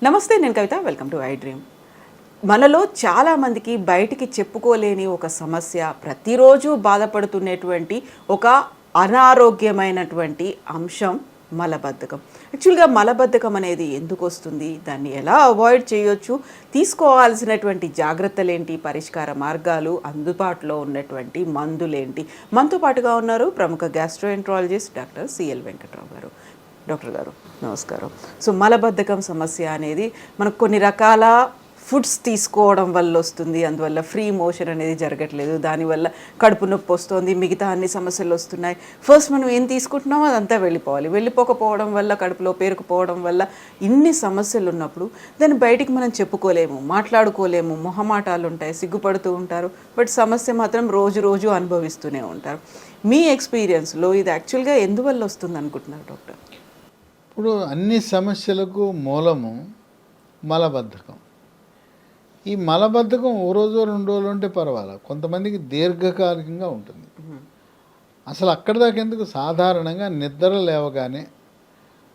నమస్తే, నేను Kavitha. Welcome to I Dream. మనలో చాలామందికి బయటికి చెప్పుకోలేని ఒక సమస్య, ప్రతిరోజు బాధపడుతున్నటువంటి ఒక అనారోగ్యమైనటువంటి అంశం మలబద్ధకం. యాక్చువల్గా మలబద్ధకం అనేది ఎందుకు వస్తుంది, దాన్ని ఎలా అవాయిడ్ చేయొచ్చు, తీసుకోవాల్సినటువంటి జాగ్రత్తలు ఏంటి, పరిష్కార మార్గాలు, అందుబాటులో ఉన్నటువంటి మందులేంటి. మనతో పాటుగా ఉన్నారు ప్రముఖ గ్యాస్ట్రోఎంట్రాలజిస్ట్ డాక్టర్ సిఎల్ వెంకట్రావు గారు. డాక్టర్ గారు నమస్కారం. సో మలబద్ధకం సమస్య అనేది మనకు కొన్ని రకాల ఫుడ్స్ తీసుకోవడం వల్ల వస్తుంది. అందువల్ల ఫ్రీ మోషన్ అనేది జరగట్లేదు, దానివల్ల కడుపు నొప్పి వస్తుంది, మిగతా అన్ని సమస్యలు వస్తున్నాయి. ఫస్ట్ మనం ఏం తీసుకుంటున్నామో అదంతా వెళ్ళిపోకపోవడం వల్ల, కడుపులో పేరుకుపోవడం వల్ల ఇన్ని సమస్యలు ఉన్నప్పుడు దాన్ని బయటికి మనం చెప్పుకోలేము, మాట్లాడుకోలేము, మొహమాటాలు ఉంటాయి, సిగ్గుపడుతూ ఉంటారు. బట్ సమస్య మాత్రం రోజు అనుభవిస్తూనే ఉంటారు. మీ ఎక్స్పీరియన్స్లో ఇది యాక్చువల్గా ఎందువల్ల వస్తుంది అనుకుంటున్నారు డాక్టర్? ఇప్పుడు అన్ని సమస్యలకు మూలము మలబద్ధకం. ఈ మలబద్ధకం ఓ రోజు 2 రోజులు ఉంటే పర్వాలేదు, కొంతమందికి దీర్ఘకాలికంగా ఉంటుంది. అసలు అక్కడి దాకా ఎందుకు, సాధారణంగా నిద్ర లేవగానే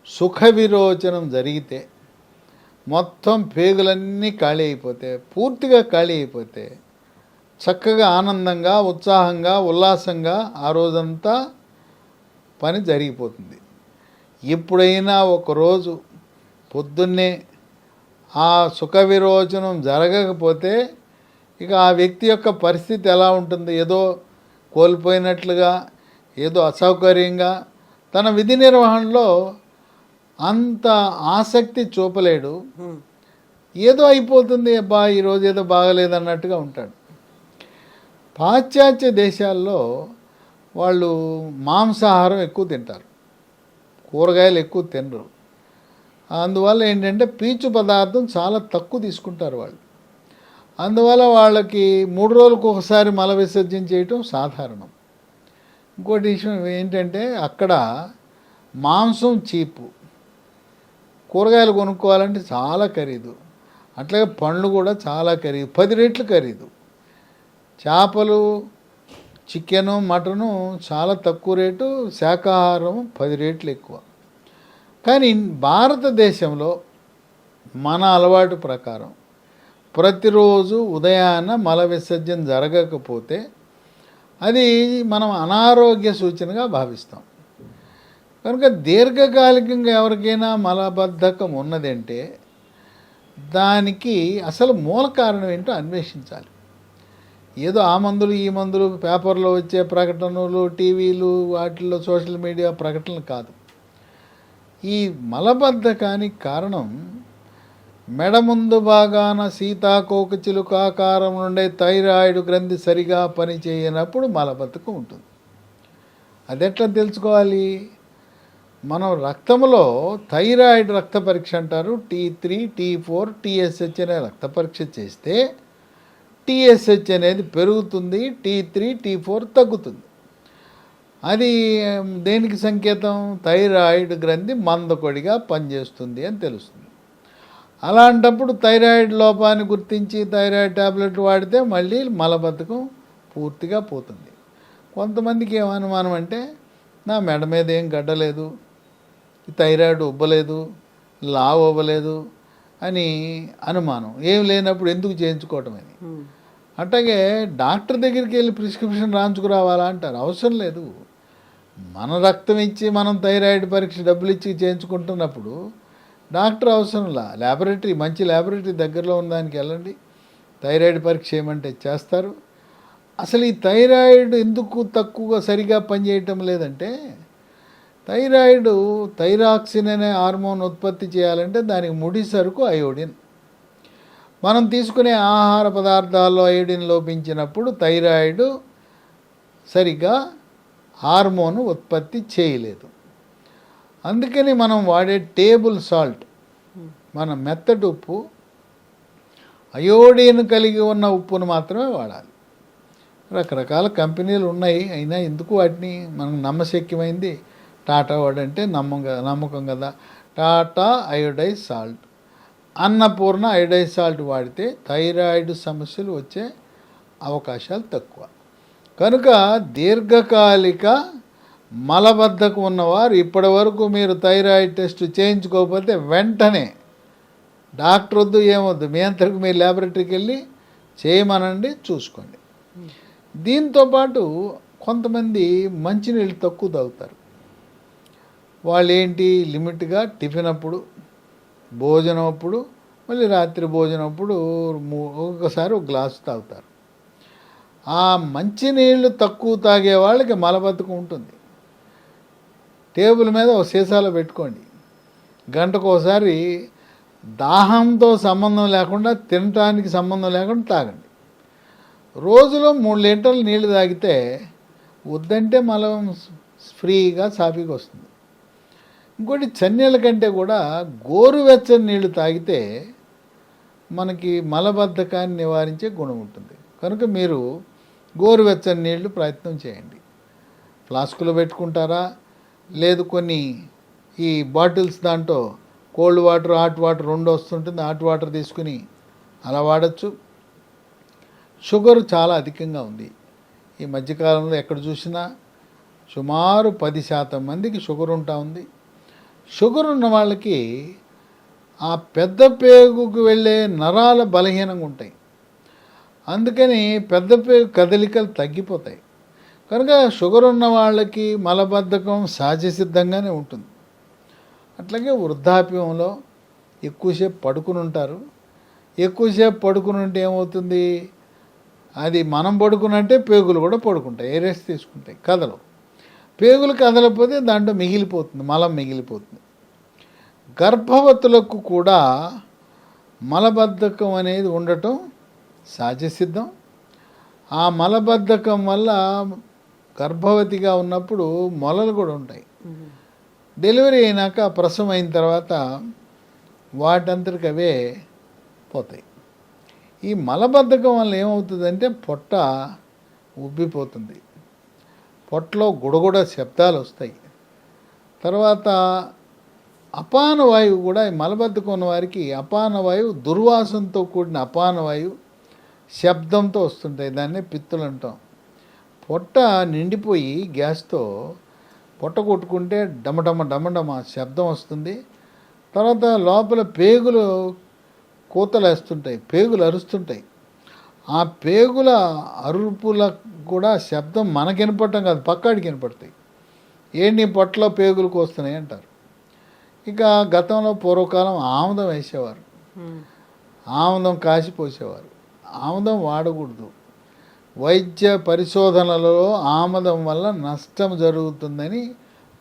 సుఖ విరోచనం జరిగితే మొత్తం పేగులన్నీ ఖాళీ అయిపోతే, పూర్తిగా ఖాళీ అయిపోతే చక్కగా ఆనందంగా, ఉత్సాహంగా, ఉల్లాసంగా ఆ రోజంతా పని జరిగిపోతుంది. ఎప్పుడైనా ఒకరోజు పొద్దున్నే ఆ సుఖ విరోచనం జరగకపోతే ఇక ఆ వ్యక్తి యొక్క పరిస్థితి ఎలా ఉంటుంది, ఏదో కోల్పోయినట్లుగా, ఏదో అసౌకర్యంగా, తన విధి నిర్వహణలో అంత ఆసక్తి చూపలేడు, ఏదో అయిపోతుంది, అబ్బా ఈరోజు ఏదో బాగలేదన్నట్టుగా ఉంటాడు. పాశ్చాత్య దేశాల్లో వాళ్ళు మాంసాహారం ఎక్కువ తింటారు, కూరగాయలు ఎక్కువ తినరు. అందువల్ల ఏంటంటే పీచు పదార్థం చాలా తక్కువ తీసుకుంటారు వాళ్ళు. అందువల్ల వాళ్ళకి 3 రోజులకు ఒకసారి మల విసర్జన చేయటం సాధారణం. ఇంకోటి విషయం ఏంటంటే అక్కడ మాంసం చీపు, కూరగాయలు కొనుక్కోవాలంటే చాలా ఖరీదు, అట్లాగే పండ్లు కూడా చాలా ఖరీదు, 10 రెట్లు ఖరీదు. చేపలు, చికెను, మటను చాలా తక్కువ రేటు, శాకాహారం 10 రెట్లు ఎక్కువ. కానీ భారతదేశంలో మన అలవాటు ప్రకారం ప్రతిరోజు ఉదయాన్న మల విసర్జన జరగకపోతే అది మనం అనారోగ్య సూచనగా భావిస్తాం. కనుక దీర్ఘకాలికంగా ఎవరికైనా మలబద్ధకం ఉన్నదంటే దానికి అసలు మూల కారణం ఏంటో అన్వేషించాలి. ఏదో ఆ మందులు ఈ మందులు పేపర్లో వచ్చే ప్రకటనలు, టీవీలు, వాటిల్లో సోషల్ మీడియా ప్రకటనలు కాదు. ఈ మలబద్ధకానికి కారణం మెడ ముందు భాగాన సీతాకోక చిలుకాకారం నుండే థైరాయిడ్ గ్రంథి సరిగా పనిచేయనప్పుడు మలబద్ధకం ఉంటుంది. అది ఎట్లా తెలుసుకోవాలి? మనం రక్తంలో థైరాయిడ్ రక్త పరీక్ష అంటారు, T3, T4, TSH అనే రక్త పరీక్ష చేస్తే TSH అనేది పెరుగుతుంది, T3, T4 తగ్గుతుంది. అది దేనికి సంకేతం? థైరాయిడ్ గ్రంథి మందకొడిగా పనిచేస్తుంది అని తెలుస్తుంది. అలాంటప్పుడు థైరాయిడ్ లోపాన్ని గుర్తించి థైరాయిడ్ ట్యాబ్లెట్ వాడితే మళ్ళీ మలబద్ధకం పూర్తిగా పోతుంది. కొంతమందికి ఏమనుమానం అంటే నా మెడ మీద ఏం గడ్డలేదు, థైరాయిడ్ ఉబ్బలేదు, లావు అవ్వలేదు అని అనుమానం. ఏం లేనప్పుడు ఎందుకు చేయించుకోవటం అని. అట్లాగే డాక్టర్ దగ్గరికి వెళ్ళి ప్రిస్క్రిప్షన్ రాయించుకురావాలా అంటారు. అవసరం లేదు. మన రక్తం ఇచ్చి మనం థైరాయిడ్ పరీక్ష డబ్బులు ఇచ్చి చేయించుకుంటున్నప్పుడు డాక్టర్ అవసరంలా. ల్యాబొరేటరీ, మంచి ల్యాబొరేటరీ దగ్గరలో ఉన్న దానికి వెళ్ళండి, థైరాయిడ్ పరీక్ష చేయమంటే చేస్తారు. అసలు ఈ థైరాయిడ్ ఎందుకు తక్కువగా సరిగా పనిచేయటం లేదంటే, థైరాక్సిన్ అనే హార్మోన్ ఉత్పత్తి చేయాలంటే దానికి ముడి సరుకు అయోడిన్. మనం తీసుకునే ఆహార పదార్థాల్లో అయోడిన్ లోపించినప్పుడు థైరాయిడ్ సరిగ్గా హార్మోను ఉత్పత్తి చేయలేదు. అందుకని మనం వాడే టేబుల్ సాల్ట్, మన మెత్తటి ఉప్పు, అయోడిన్ కలిగి ఉన్న ఉప్పును మాత్రమే వాడాలి. రకరకాల కంపెనీలు ఉన్నాయి, అయినా ఎందుకు వాటిని మనకు నమ్మశక్యమైంది టాటా వాడంటే నమ్మకం కదా. Tata iodised salt, Annapurna iodised salt వాడితే థైరాయిడ్ సమస్యలు వచ్చే అవకాశాలు తక్కువ. కనుక దీర్ఘకాలిక మలబద్ధకం ఉన్నవారు ఇప్పటి వరకు మీరు థైరాయిడ్ టెస్ట్ చేయించుకోకపోతే వెంటనే డాక్టర్ వద్దు ఏమొద్దు మీ అంతకు మీరు ల్యాబొరేటరీకి వెళ్ళి చేయమనండి, చూసుకోండి. దీంతోపాటు కొంతమంది మంచినీళ్ళు తక్కువ తాగుతారు. వాళ్ళు ఏంటి లిమిట్గా టిఫిన్ అప్పుడు, భోజనం అప్పుడు, మళ్ళీ రాత్రి భోజనం అప్పుడు ఒకసారి ఒక గ్లాసు తాగుతారు. ఆ మంచినీళ్ళు తక్కువ తాగే వాళ్ళకి మలబద్ధకం ఉంటుంది. టేబుల్ మీద ఒక సీసాలో పెట్టుకోండి, గంటకోసారి దాహంతో సంబంధం లేకుండా, తినటానికి సంబంధం లేకుండా తాగండి. రోజులో 3 లీటర్లు నీళ్లు తాగితే వద్దంటే మలం ఫ్రీగా సాఫీగా వస్తుంది. ఇంకోటి చన్నీళ్ళ కంటే కూడా గోరువెచ్చని నీళ్లు తాగితే మనకి మలబద్ధకాన్ని నివారించే గుణం ఉంటుంది. కనుక మీరు గోరువెచ్చని నీళ్లు ప్రయత్నం చేయండి. ఫ్లాస్కులో పెట్టుకుంటారా, లేదు కొన్ని ఈ బాటిల్స్ దాంట్లో కోల్డ్ వాటర్ హాట్ వాటర్ 2 వస్తుంటుంది, హాట్ వాటర్ తీసుకుని అలా వాడచ్చు. షుగర్ చాలా అధికంగా ఉంది ఈ మధ్యకాలంలో, ఎక్కడ చూసినా సుమారు 10% మందికి షుగర్ ఉంటా ఉంది. షుగర్ ఉన్న వాళ్ళకి ఆ పెద్ద పేగుకు వెళ్ళే నరాల బలహీనంగా ఉంటాయి. అందుకని పెద్ద పేగు కదలికలు తగ్గిపోతాయి. కనుక షుగర్ ఉన్న వాళ్ళకి మలబద్ధకం సహజసిద్ధంగానే ఉంటుంది. అట్లాగే వృద్ధాప్యంలో ఎక్కువసేపు పడుకుని ఉంటారు. ఎక్కువసేపు పడుకుని ఉంటే ఏమవుతుంది, అది మనం పడుకున్నట్టే పేగులు కూడా పడుకుంటాయి, ఏ రెస్ట్ తీసుకుంటాయి, కదలవు. పేగులు కదలకపోతే దాంట్లో మిగిలిపోతుంది, మలం మిగిలిపోతుంది. గర్భవతులకు కూడా మలబద్ధకం అనేది ఉండటం సహజసిద్ధం. ఆ మలబద్ధకం వల్ల గర్భవతిగా ఉన్నప్పుడు మొలలు కూడా ఉంటాయి. డెలివరీ అయినాక ప్రసవం అయిన తర్వాత వాటంతటికి అవే పోతాయి. ఈ మలబద్ధకం వల్ల ఏమవుతుందంటే పొట్ట ఉబ్బిపోతుంది, పొట్టలో గుడగుడ శబ్దాలు వస్తాయి. తర్వాత అపాన వాయువు కూడా, ఈ మలబద్ధకం ఉన్న వారికి అపాన వాయువు దుర్వాసనతో కూడిన అపాన వాయువు శబ్దంతో వస్తుంటాయి. దాన్నే పిత్తులు అంటాం. పొట్ట నిండిపోయి గ్యాస్తో పొట్ట కొట్టుకుంటే డమడమ డమడమ శబ్దం వస్తుంది. తర్వాత లోపల పేగులు కూతలేస్తుంటాయి, పేగులు అరుస్తుంటాయి. ఆ పేగుల అరుపులకు కూడా శబ్దం మనకి వినపడటం కాదు, పక్కాడికి వినపడతాయి. ఏంటి పొట్టలో పేగులు కోస్తున్నాయి అంటారు. ఇక గతంలో పూర్వకాలం ఆముదం వేసేవారు, ఆముదం కాసిపోసేవారు. ఆముదం వాడకూడదు. వైద్య పరిశోధనలలో ఆముదం వల్ల నష్టం జరుగుతుందని,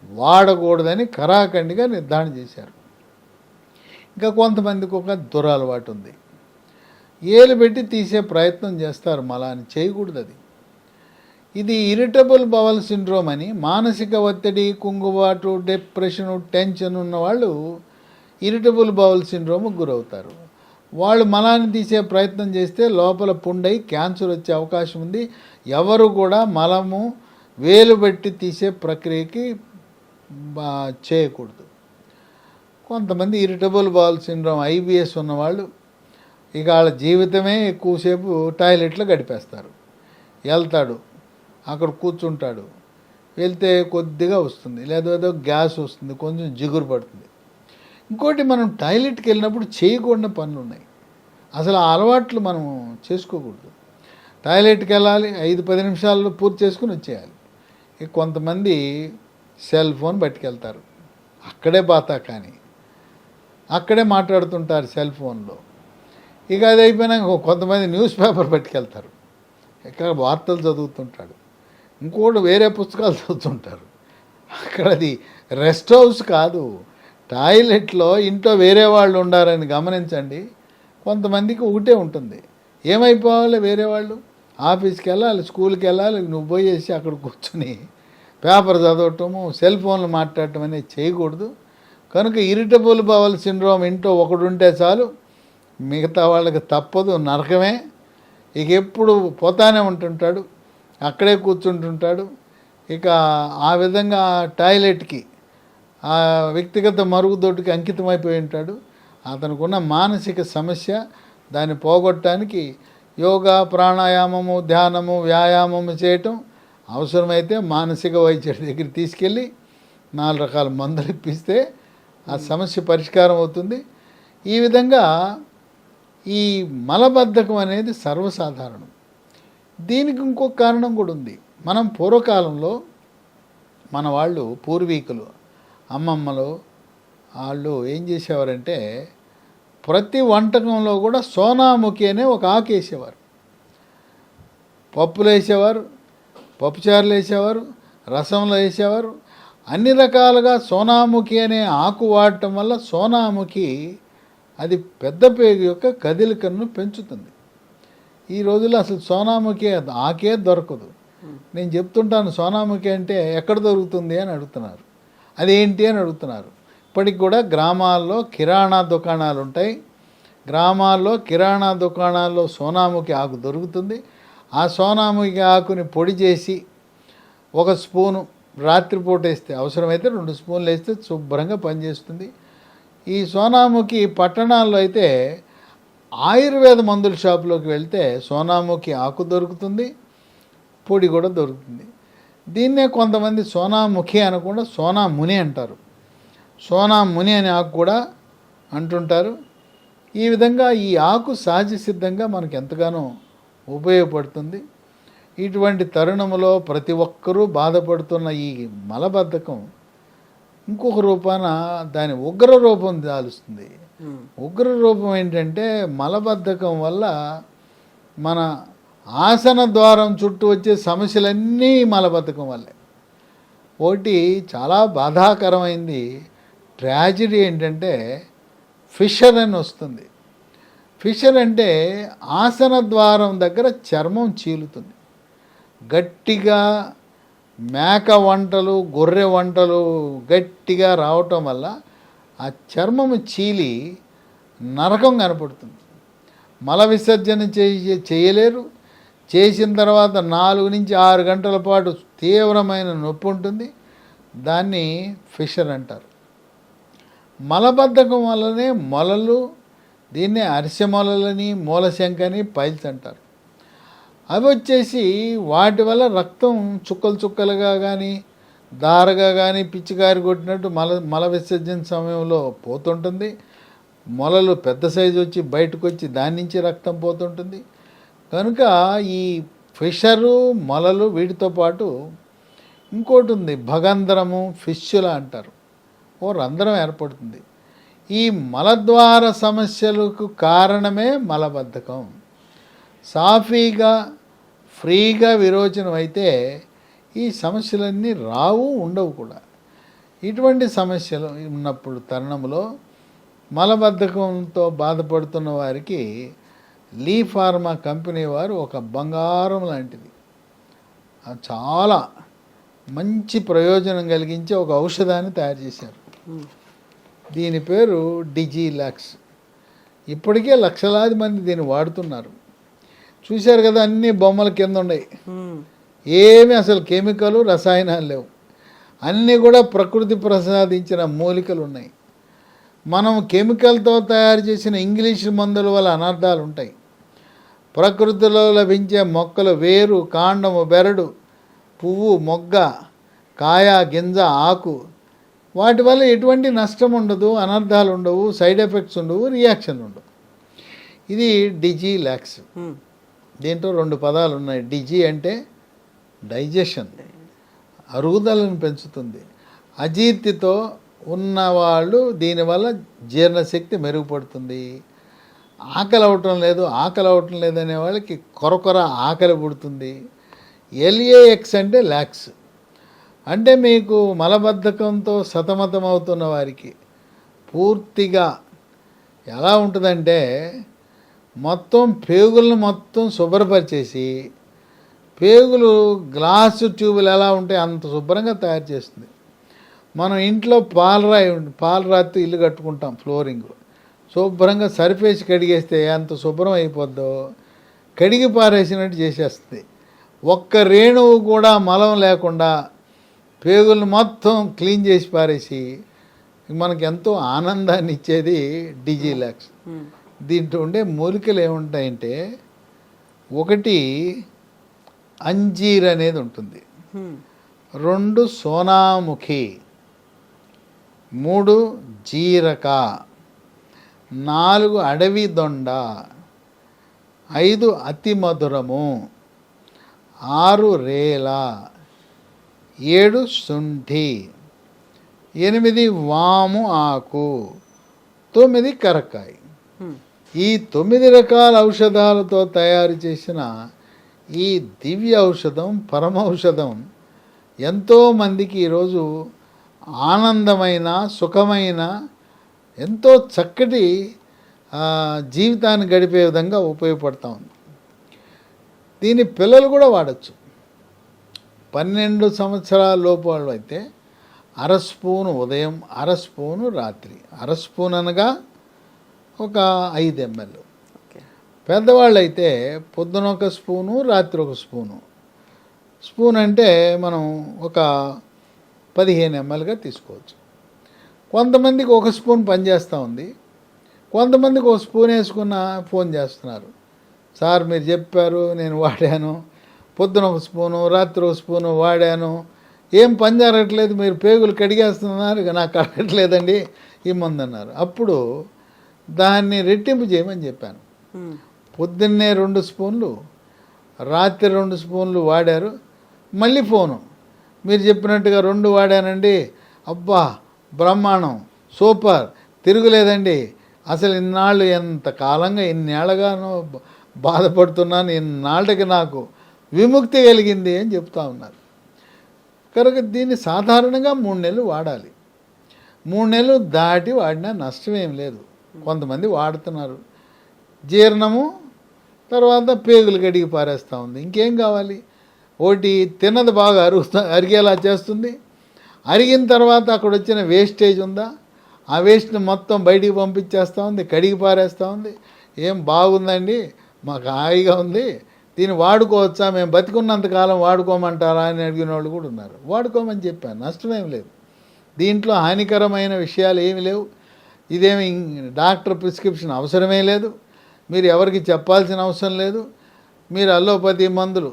వాడకూడదని కరాఖండిగా నిర్ధారణ చేశారు. ఇంకా కొంతమందికి ఒక దురలవాటు ఉంది, ఏలు పెట్టి తీసే ప్రయత్నం చేస్తారు, మలాన్ని చేయకూడదు. అది ఇది ఇరిటబుల్ బవల్ సిండ్రోమ్ అని. మానసిక ఒత్తిడి, కుంగుబాటు, డిప్రెషను, టెన్షన్ ఉన్నవాళ్ళు ఇరిటబుల్ బవల్ సిండ్రోమ్కి గురవుతారు. వాళ్ళు మలాన్ని తీసే ప్రయత్నం చేస్తే లోపల పుండై క్యాన్సర్ వచ్చే అవకాశం ఉంది. ఎవరు కూడా మలము వేలు పెట్టి తీసే ప్రక్రియకి చేయకూడదు. కొంతమంది ఇరిటబుల్ బవల్ సిండ్రోమ్ IBS ఉన్నవాళ్ళు ఇక వాళ్ళ జీవితమే ఎక్కువసేపు టాయిలెట్లో గడిపేస్తారు. వెళ్తాడు, అక్కడ కూర్చుంటాడు, వెళ్తే కొద్దిగా వస్తుంది, లేదా గ్యాస్ వస్తుంది, కొంచెం జిగురు పడుతుంది. ఇంకోటి, మనం టాయిలెట్కి వెళ్ళినప్పుడు చేయకూడని పనులు ఉన్నాయి. అసలు ఆ అలవాట్లు మనం చేసుకోకూడదు. టాయిలెట్కి వెళ్ళాలి, 5-10 నిమిషాల్లో పూర్తి చేసుకుని వచ్చేయాలి. ఇక కొంతమంది సెల్ ఫోన్ పట్టుకెళ్తారు, అక్కడే బాతా కానీ అక్కడే మాట్లాడుతుంటారు సెల్ ఫోన్లో. ఇక అది అయిపోయినాక కొంతమంది న్యూస్ పేపర్ పట్టుకెళ్తారు, ఇక్కడ వార్తలు చదువుతుంటాడు. ఇంకోటి వేరే పుస్తకాలు చదువుతుంటారు. అక్కడ అది రెస్ట్ హౌస్ కాదు, టాయిలెట్లో ఇంట్లో వేరే వాళ్ళు ఉండారని గమనించండి. కొంతమందికి ఒకటే ఉంటుంది, ఏమైపోవాలి వేరే వాళ్ళు, ఆఫీస్కి వెళ్ళాలి, స్కూల్కి వెళ్ళాలి, నువ్వు పోయేసి అక్కడ కూర్చొని పేపర్ చదవటము, సెల్ ఫోన్లు మాట్లాడటం అనేది చేయకూడదు. కనుక ఇరిటబుల్ బవల్ సిండ్రోమ్ ఇంట్లో ఒకడు ఉంటే చాలు, మిగతా వాళ్ళకి తప్పదు, నరకమే. ఇక ఎప్పుడు పోతానే ఉంటుంటాడు, అక్కడే కూర్చుంటుంటాడు. ఇక ఆ విధంగా టాయిలెట్కి, ఆ వ్యక్తిగత మరుగుదొడ్డుకి అంకితమైపోయి ఉంటాడు. అతనికి ఉన్న మానసిక సమస్య, దాన్ని పోగొట్టడానికి యోగా, ప్రాణాయామము, ధ్యానము, వ్యాయామము చేయటం, అవసరమైతే మానసిక వైద్యుడి దగ్గర తీసుకెళ్ళి 4 రకాల మందులు ఇప్పిస్తే ఆ సమస్య పరిష్కారం అవుతుంది. ఈ విధంగా ఈ మలబద్ధకం అనేది సర్వసాధారణం. దీనికి ఇంకొక కారణం కూడా ఉంది. మనం పూర్వకాలంలో మన వాళ్ళు పూర్వీకులు అమ్మమ్మలు వాళ్ళు ఏం చేసేవారంటే ప్రతి వంటకంలో కూడా సోనాముఖి అనే ఒక ఆకు వేసేవారు. పప్పులు వేసేవారు, పప్పుచారులు వేసేవారు, రసంలో వేసేవారు. అన్ని రకాలుగా సోనాముఖి అనే ఆకు వాడటం వల్ల సోనాముఖి అది పెద్ద పేగు యొక్క కదలికను పెంచుతుంది. ఈ రోజుల్లో అసలు సోనాముఖి ఆకే దొరకదు. నేను చెప్తుంటాను సోనాముఖి అంటే ఎక్కడ దొరుకుతుంది అని అడుగుతున్నారు, అదేంటి అని అడుగుతున్నారు. ఇప్పటికి కూడా గ్రామాల్లో కిరాణా దుకాణాలు ఉంటాయి. గ్రామాల్లో కిరాణా దుకాణాల్లో సోనాముఖి ఆకు దొరుకుతుంది. ఆ సోనాముఖి ఆకుని పొడి చేసి 1 స్పూను రాత్రిపూట వేస్తే, అవసరమైతే 2 స్పూన్లు వేస్తే శుభ్రంగా పనిచేస్తుంది. ఈ సోనాముఖి పట్టణాల్లో అయితే ఆయుర్వేద మందుల షాపులోకి వెళ్తే సోనాముఖి ఆకు దొరుకుతుంది, పొడి కూడా దొరుకుతుంది. దీన్నే కొంతమంది సోనాముఖి అనకుండా సోనాముని అంటారు. సోనాముని అనే ఆకు కూడా అంటుంటారు. ఈ విధంగా ఈ ఆకు సహజ సిద్ధంగా మనకు ఎంతగానో ఉపయోగపడుతుంది. ఇటువంటి తరుణంలో ప్రతి ఒక్కరూ బాధపడుతున్న ఈ మలబద్ధకం ఇంకొక రూపాన దాని ఉగ్ర రూపం దాలుస్తుంది. ఉగ్ర రూపం ఏంటంటే మలబద్ధకం వల్ల మన ఆసన ద్వారం చుట్టూ వచ్చే సమస్యలన్నీ మలబద్ధకం వల్లే. ఒకటి చాలా బాధాకరమైంది ట్రాజడీ ఏంటంటే ఫిషర్ అని వస్తుంది. ఫిషర్ అంటే ఆసన ద్వారం దగ్గర చర్మం చీలుతుంది. గట్టిగా మేక వంటలు గొర్రె వంటలు గట్టిగా రావటం వల్ల ఆ చర్మము చీలి నరకం కనపడుతుంది. మల విసర్జన చేయలేరు. చేసిన తర్వాత 4 నుంచి 6 గంటల పాటు తీవ్రమైన నొప్పి ఉంటుంది. దాన్ని ఫిషర్ అంటారు. మలబద్ధకం వల్లనే మొలలు, దీన్నే అరిసె మొలలని మూలశంకని పైల్స్ అంటారు. అవి వచ్చేసి వాటి వల్ల రక్తం చుక్కలు చుక్కలుగా కానీ దారగా కానీ పిచ్చికారి కొట్టినట్టు మల విసర్జన సమయంలో పోతుంటుంది. మొలలు పెద్ద సైజు వచ్చి బయటకు వచ్చి దాని నుంచి రక్తం పోతుంటుంది. కనుక ఈ ఫిషరు మొలలు వీటితో పాటు ఇంకోటి ఉంది, భగంధరము, ఫిష్యులా అంటారు. ఓ రంధ్రం ఏర్పడుతుంది. ఈ మలద్వార సమస్యలకు కారణమే మలబద్ధకం. సాఫీగా ఫ్రీగా విరోచనం అయితే ఈ సమస్యలన్నీ రావు, ఉండవు కూడా. ఇటువంటి సమస్యలు ఉన్నప్పుడు తరుణంలో మలబద్ధకంతో బాధపడుతున్న వారికి లీ ఫార్మా కంపెనీ వారు ఒక బంగారం లాంటిది, చాలా మంచి ప్రయోజనం కలిగించే ఒక ఔషధాన్ని తయారు చేశారు. దీని పేరు డిజిలాక్స్. ఇప్పటికే లక్షలాది మంది దీన్ని వాడుతున్నారు. చూశారు కదా, అన్ని బొమ్మల కింద ఉన్నాయి. ఏమి అసలు కెమికల్ రసాయనాలు లేవు. అన్నీ కూడా ప్రకృతి ప్రసాదించిన మూలికలు ఉన్నాయి. మనం కెమికల్తో తయారు చేసిన ఇంగ్లీష్ మందుల వల్ల అనర్థాలు ఉంటాయి. ప్రకృతిలో లభించే మొక్కలు వేరు, కాండము, బెరడు, పువ్వు, మొగ్గ, కాయ, గింజ, ఆకు, వాటి వల్ల ఎటువంటి నష్టం ఉండదు, అనర్థాలు ఉండవు, సైడ్ ఎఫెక్ట్స్ ఉండవు, రియాక్షన్లు ఉండవు. ఇది డిజిలాక్స్. దీంట్లో 2 పదాలు ఉన్నాయి. డిజి అంటే డైజెషన్, అరుగుదలను పెంచుతుంది. అజీర్తితో ఉన్నవాళ్ళు దీనివల్ల జీర్ణశక్తి మెరుగుపడుతుంది. ఆకలి అవటం లేదనే వాళ్ళకి కొరకొర ఆకలి పుడుతుంది. LAX అంటే లాక్స్, అంటే మీకు మలబద్ధకంతో సతమతమవుతున్న వారికి పూర్తిగా ఎలా ఉంటుందంటే మొత్తం పేగులను మొత్తం శుభ్రపరిచేసి, పేగులు గ్లాసు ట్యూబులు ఎలా ఉంటాయి అంత శుభ్రంగా తయారు చేస్తుంది. మనం ఇంట్లో పాలరాతి ఇల్లు కట్టుకుంటాం, ఫ్లోరింగ్ శుభ్రంగా సర్ఫేసి కడిగేస్తే ఎంత శుభ్రం అయిపోద్దో కడిగి పారేసినట్టు చేసేస్తుంది. ఒక్క రేణువు కూడా మలం లేకుండా పేగులను మొత్తం క్లీన్ చేసి పారేసి మనకి ఎంతో ఆనందాన్ని ఇచ్చేది డిజిలాక్స్. దీంట్లో ఉండే మూలికలు ఏముంటాయంటే, ఒకటి అంజీర్ అనేది ఉంటుంది. 2 సోనాముఖి, 3 జీరక, 4 అడవి దొండ, 5 అతి మధురము, 6 రేల, 7 శుంఠి, 8 వాము ఆకు, 9 కరక్కాయ. ఈ 9 రకాల ఔషధాలతో తయారు చేసిన ఈ దివ్య ఔషధం, పరమ ఔషధం ఎంతోమందికి ఈరోజు ఆనందమైన, సుఖమైన, ఎంతో చక్కటి జీవితాన్ని గడిపే విధంగా ఉపయోగపడతా ఉంది. దీని పిల్లలు కూడా వాడచ్చు. 12 సంవత్సరాల లోపు వాళ్ళు అయితే 1/2 స్పూను ఉదయం, 1/2 స్పూను రాత్రి. 1/2 స్పూన్ అనగా ఒక 5 ml. పెద్దవాళ్ళు అయితే పొద్దున 1 స్పూను, రాత్రి 1 స్పూను. స్పూన్ అంటే మనం ఒక 15 mlగా తీసుకోవచ్చు. కొంతమందికి 1 స్పూన్ పనిచేస్తూ ఉంది, కొంతమందికి 1 స్పూన్ వేసుకున్న ఫోన్ చేస్తున్నారు, సార్ మీరు చెప్పారు నేను వాడాను, పొద్దున 1 స్పూను, రాత్రి 1 స్పూను వాడాను, ఏం పని జరగట్లేదు, మీరు పేగులు కడిగేస్తున్నారు, ఇక నాకు కడగట్లేదండి ఈ మందు అన్నారు. అప్పుడు దాన్ని రెట్టింపు చేయమని చెప్పాను. పొద్దున్నే 2 స్పూన్లు, రాత్రి 2 స్పూన్లు వాడారు, మళ్ళీ ఫోను, మీరు చెప్పినట్టుగా 2 వాడానండి, అబ్బా బ్రహ్మాండం, సూపర్, తిరుగులేదండి, అసలు ఇన్నాళ్ళు ఎంత కాలంగా ఇన్నేళ్ళగానో బాధపడుతున్నాను, ఇన్నాళ్ళకి నాకు విముక్తి కలిగింది అని చెప్తా ఉన్నారు. కనుక దీన్ని సాధారణంగా 3 నెలలు వాడాలి. 3 నెలలు దాటి వాడినా నష్టమేం లేదు. కొంతమంది వాడుతున్నారు, జీర్ణము, తర్వాత పేగులు కడిగి పారేస్తూ ఉంది, ఇంకేం కావాలి. ఒకటి తిన్నది బాగా అరిగేలా చేస్తుంది, అరిగిన తర్వాత అక్కడ వచ్చిన వేస్టేజ్ ఉందా, ఆ వేస్ట్ని మొత్తం బయటికి పంపించేస్తూ ఉంది, కడిగి పారేస్తూ ఉంది. ఏం బాగుందండి, మాకు హాయిగా ఉంది, దీన్ని వాడుకోవచ్చా, మేము బతికున్నంతకాలం వాడుకోమంటారా అని అడిగిన వాళ్ళు కూడా ఉన్నారు. వాడుకోమని చెప్పాను, నష్టమేం లేదు, దీంట్లో హానికరమైన విషయాలు ఏమి లేవు. ఇదేమి డాక్టర్ ప్రిస్క్రిప్షన్ అవసరమే లేదు, మీరు ఎవరికి చెప్పాల్సిన అవసరం లేదు. మీరు అల్లోపతి మందులు,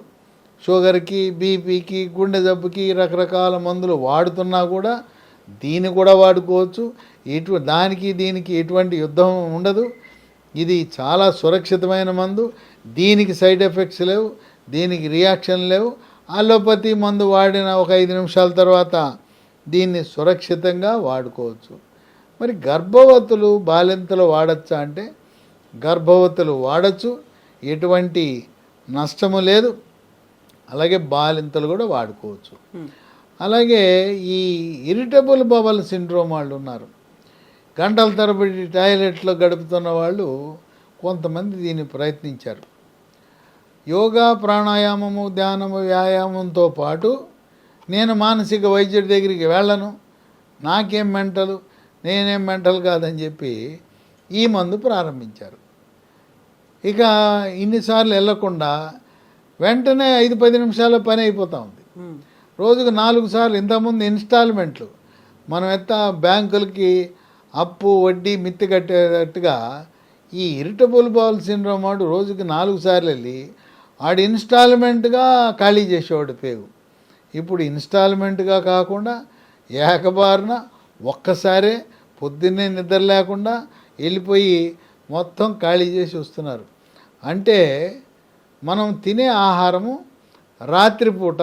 షుగర్కి, బీపీకి, గుండె జబ్బుకి రకరకాల మందులు వాడుతున్నా కూడా దీన్ని కూడా వాడుకోవచ్చు. దానికి దీనికి ఎటువంటి యుద్ధం ఉండదు. ఇది చాలా సురక్షితమైన మందు, దీనికి సైడ్ ఎఫెక్ట్స్ లేవు, దీనికి రియాక్షన్ లేవు. అలోపతి మందు వాడిన ఒక 5 నిమిషాల తర్వాత దీన్ని సురక్షితంగా వాడుకోవచ్చు. మరి గర్భవతులు, బాలింతలు వాడచ్చా అంటే గర్భవతులు వాడచ్చు, ఎటువంటి నష్టము లేదు. అలాగే బాలింతలు కూడా వాడుకోవచ్చు. అలాగే ఈ ఇరిటబుల్ బవల్ సిండ్రోమ్ వాళ్ళు ఉన్నారు, గంటల తరబడి టాయిలెట్లో గడుపుతున్న వాళ్ళు కొంతమంది దీన్ని ప్రయత్నించారు. యోగా, ప్రాణాయామము, ధ్యానము, వ్యాయామంతో పాటు నేను మానసిక వైద్యుడి దగ్గరికి వెళ్ళను, నాకేం మెంటలు, నేనేం మెంటల్ కాదని చెప్పి ఈ మందు ప్రారంభించారు. ఇక ఇన్నిసార్లు వెళ్ళకుండా వెంటనే 5-10 నిమిషాల్లో పని అయిపోతూ ఉంది. రోజుకు 4 సార్లు, ఇంతకుముందు ఇన్స్టాల్మెంట్లు, మనం బ్యాంకులకి అప్పు వడ్డీ మిత్తి కట్టేటట్టుగా ఈ ఇరిటబుల్ బౌల్ సిండ్రోమ్ వాడు రోజుకి 4 సార్లు వెళ్ళి ఆడు ఇన్స్టాల్మెంట్గా ఖాళీ చేసేవాడు పేగు. ఇప్పుడు ఇన్స్టాల్మెంట్గా కాకుండా ఏకబారిన ఒక్కసారే పొద్దున్నే నిద్ర లేకుండా వెళ్ళిపోయి మొత్తం ఖాళీ చేసి వస్తున్నారు. అంటే మనం తినే ఆహారము రాత్రిపూట,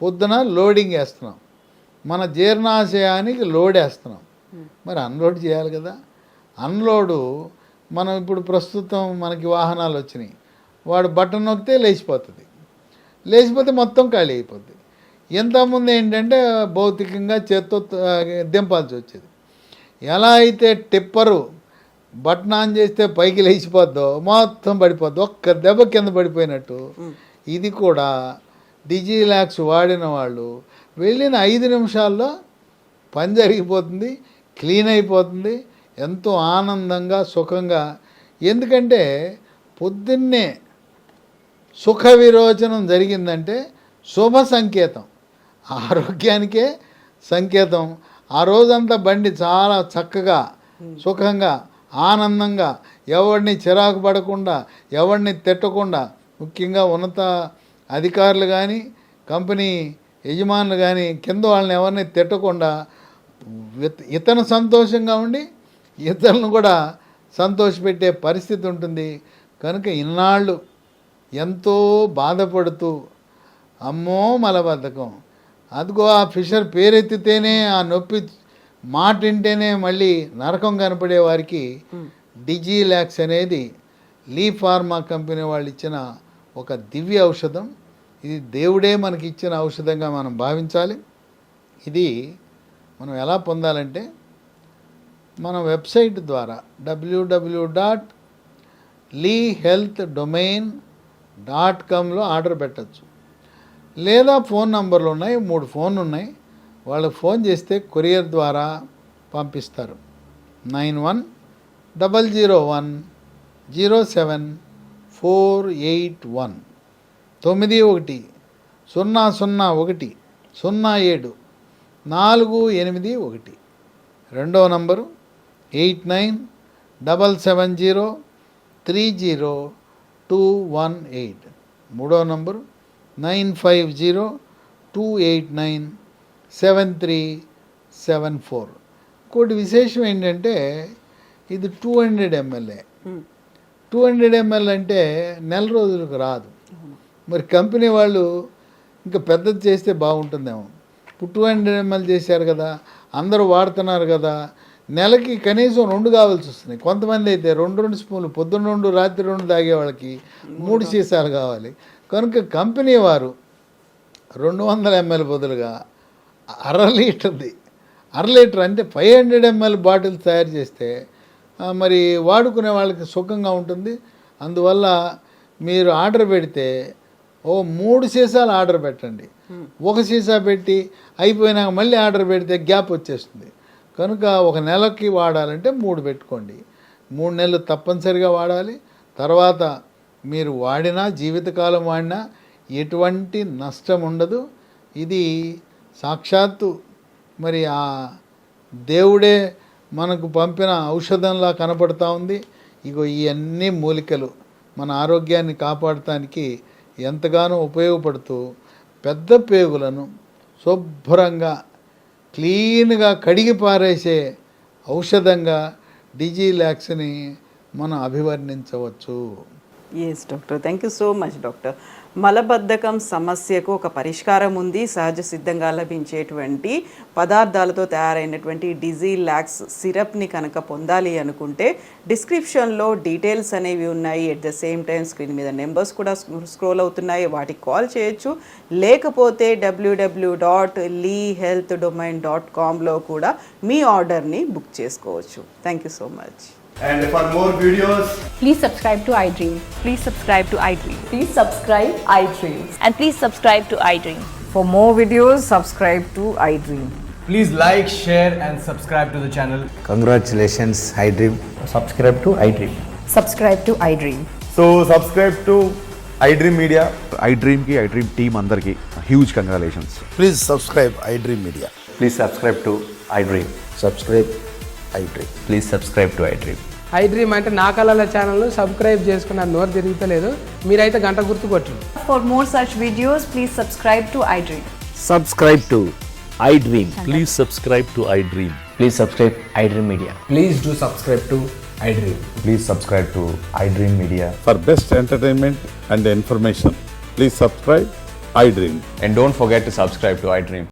పొద్దున లోడింగ్ వేస్తున్నాం, మన జీర్ణాశయానికి లోడ్ వేస్తున్నాం, మరి అన్లోడ్ చేయాలి కదా. అన్లోడు మనం ఇప్పుడు ప్రస్తుతం మనకి వాహనాలు వచ్చినాయి, వాడు బటన్ నొక్కితే లేచిపోతుంది, లేచిపోతే మొత్తం ఖాళీ అయిపోద్ది. ఇంతకుముందు ఏంటంటే భౌతికంగా చేత్తో దింపాల్సి వచ్చేది. ఎలా అయితే టిప్పరు బటన్ ఆన్ చేస్తే పైకి లేచిపోద్దో మొత్తం పడిపోద్ది, ఒక్క దెబ్బ కింద పడిపోయినట్టు ఇది కూడా డిజిలాక్స్ వాడిన వాళ్ళు వెళ్ళిన 5 నిమిషాల్లో పని జరిగిపోతుంది, క్లీన్ అయిపోతుంది, ఎంతో ఆనందంగా, సుఖంగా. ఎందుకంటే పొద్దున్నే సుఖ విరోచనం జరిగిందంటే శుభ సంకేతం, ఆరోగ్యానికే సంకేతం. ఆ రోజంతా బండి చాలా చక్కగా, సుఖంగా, ఆనందంగా, ఎవరిని చిరాకు పడకుండా, ఎవరిని తిట్టకుండా, ముఖ్యంగా ఉన్నత అధికారులు కానీ, కంపెనీ యజమానులు కానీ కింద వాళ్ళని ఎవరిని తిట్టకుండా ఇతను సంతోషంగా ఉండి ఇతరులను కూడా సంతోషపెట్టే పరిస్థితి ఉంటుంది. కనుక ఇన్నాళ్ళు ఎంతో బాధపడుతూ అమ్మో మలబద్ధకం, అదిగో ఆ ఫిషర్ పేరెత్తితేనే ఆ నొప్పి మాట వింటేనే మళ్ళీ నరకం కనపడే వారికి డిజిలాక్స్ అనేది లీ ఫార్మా కంపెనీ వాళ్ళు ఇచ్చిన ఒక దివ్య ఔషధం. ఇది దేవుడే మనకి ఇచ్చిన ఔషధంగా మనం భావించాలి. ఇది మనం ఎలా పొందాలంటే మన వెబ్సైట్ ద్వారా www.leehealthdomain.comలో ఆర్డర్ పెట్టచ్చు. లేదా ఫోన్ నంబర్లు ఉన్నాయి, 3 ఫోన్లు ఉన్నాయి. వాళ్ళకి ఫోన్ చేస్తే కొరియర్ ద్వారా పంపిస్తారు. 9100107481 9100010748. రెండవ నంబరు 8977030218. మూడవ నంబరు 9502897374. ఇంకోటి విశేషం ఏంటంటే ఇది 200 ml. 200 ml అంటే నెల రోజులకు రాదు. మరి కంపెనీ వాళ్ళు ఇంకా పెద్దది చేస్తే బాగుంటుందేమో. ఇప్పుడు 200 ml చేశారు కదా, అందరూ వాడుతున్నారు కదా, నెలకి కనీసం 2 కావాల్సి వస్తున్నాయి. కొంతమంది అయితే 2 స్పూన్లు పొద్దున్న 2 రాత్రి 2 తాగే వాళ్ళకి 3 సీసాలు కావాలి. కనుక కంపెనీ వారు 200 ml బదులుగా 1/2 లీటర్ది, 1/2 లీటర్ అంటే 500 ml బాటిల్స్ తయారు చేస్తే మరి వాడుకునే వాళ్ళకి సుఖంగా ఉంటుంది. అందువల్ల మీరు ఆర్డర్ పెడితే 3 సీసాలు ఆర్డర్ పెట్టండి. 1 సీసా పెట్టి అయిపోయినాక మళ్ళీ ఆర్డర్ పెడితే గ్యాప్ వచ్చేస్తుంది. కనుక 1 నెలకి వాడాలంటే 3 పెట్టుకోండి. 3 నెలలు తప్పనిసరిగా వాడాలి. తర్వాత మీరు వాడినా, జీవితకాలం వాడినా ఎటువంటి నష్టం ఉండదు. ఇది సాక్షాత్తు మరి ఆ దేవుడే మనకు పంపిన ఔషధంలా కనపడతా ఉంది. ఇగో ఈ అన్ని మూలికలు మన ఆరోగ్యాన్ని కాపాడటానికి ఎంతగానో ఉపయోగపడుతూ పెద్ద పేగులను శుభ్రంగా క్లీన్గా కడిగి పారేసే ఔషధంగా డిజిలాక్స్ని మనం అభివర్ణించవచ్చు. Yes doctor, thank you so much doctor. మలబద్ధకం సమస్యకు ఒక పరిష్కారం ఉంది. సహజ సిద్ధంగా లభించేటువంటి పదార్థాలతో తయారైనటువంటి డిజిలాక్స్ సిరప్ని కనుక పొందాలి అనుకుంటే డిస్క్రిప్షన్లో డీటెయిల్స్ అనేవి ఉన్నాయి. At the same time screen మీద నెంబర్స్ కూడా స్క్రోల్ అవుతున్నాయి, వాటికి కాల్ చేయొచ్చు. లేకపోతే www.leehealthdomain.comలో కూడా మీ ఆర్డర్ని బుక్ చేసుకోవచ్చు. Thank you so much. And for more videos, Please subscribe to iDream. Please subscribe to iDream. Please subscribe iDream. And please subscribe to iDream. For more videos, subscribe to iDream. please like, share, and subscribe to the channel. Congratulations, iDream. Subscribe to iDream. Subscribe to iDream. So subscribe to iDream Media. iDream की iDream team अंदर की huge congratulations. Please subscribe iDream Media. Please subscribe to iDream. Subscribe iDream. Please subscribe to iDream. iDream అంటే నా కళల ఛానల్ను subscribe చేసుకున్న నోరు తిరుగుతలేదు. మీరైతే గంట గుర్తు కొట్టండి. For more such videos, please subscribe to iDream. Subscribe to iDream. Please subscribe to iDream. Please subscribe iDream Media. Please do subscribe to iDream. Please subscribe to iDream Media. For best entertainment and information, please subscribe iDream. And don't forget to subscribe to iDream.